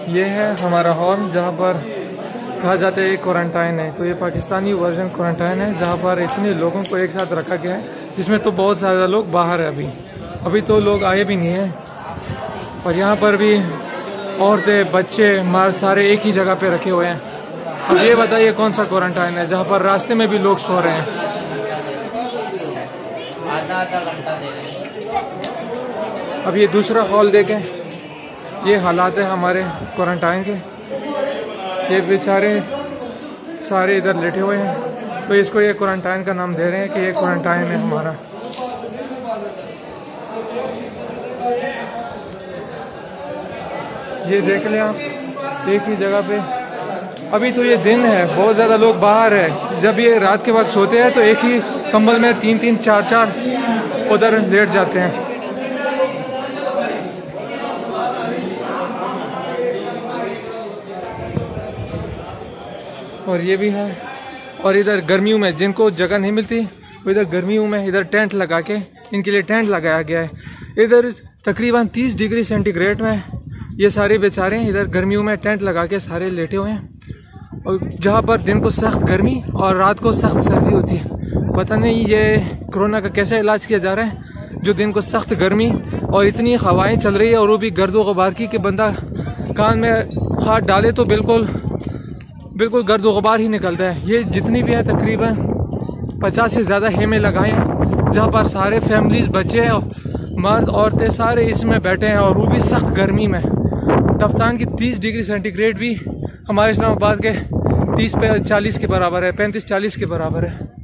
ये है हमारा हॉल जहाँ पर कहा जाता है ये क्वारंटाइन है। तो ये पाकिस्तानी वर्जन क्वारंटाइन है जहाँ पर इतने लोगों को एक साथ रखा गया है, जिसमें तो बहुत ज़्यादा लोग बाहर है। अभी तो लोग आए भी नहीं हैं। और यहाँ पर भी औरतें बच्चे मर्द सारे एक ही जगह पे रखे हुए हैं। अब ये बताइए कौन सा क्वारंटाइन है जहाँ पर रास्ते में भी लोग सो रहे हैं। आधा घंटा अब ये दूसरा हॉल देखें, ये हालात है हमारे क्वारंटाइन के। ये बेचारे सारे इधर लेटे हुए हैं, तो इसको ये क्वारंटाइन का नाम दे रहे हैं कि ये क्वारंटाइन है हमारा। ये देख लें आप, एक ही जगह पे। अभी तो ये दिन है, बहुत ज़्यादा लोग बाहर है। जब ये रात के वक्त सोते हैं तो एक ही कंबल में 3-3 4-4 उधर लेट जाते हैं। और ये भी है। और इधर गर्मियों में जिनको जगह नहीं मिलती वो इधर गर्मियों में इधर टेंट लगा के इनके लिए टेंट लगाया गया है। इधर तकरीबन 30 डिग्री सेंटीग्रेड में ये सारे बेचारे इधर गर्मियों में टेंट लगा के सारे लेटे हुए हैं। और जहाँ पर दिन को सख्त गर्मी और रात को सख्त सर्दी होती है। पता नहीं ये कोरोना का कैसे इलाज किया जा रहा है, जो दिन को सख्त गर्मी और इतनी हवाएं चल रही है और वो भी गर्दो गुबार की कि बंदा कान में हाथ डाले तो बिल्कुल गर्दो गुबार ही निकलता है। ये जितनी भी है तकरीबन 50 से ज़्यादा हेमे लगाए हैं, जहाँ पर सारे फैमिलीज बच्चे मर्द औरतें सारे इसमें बैठे हैं और वो भी सख्त गर्मी में। तफ्तान की 30 डिग्री सेंटीग्रेड भी हमारे इस्लामाबाद के 30-40 के बराबर है, 35-40 के बराबर है।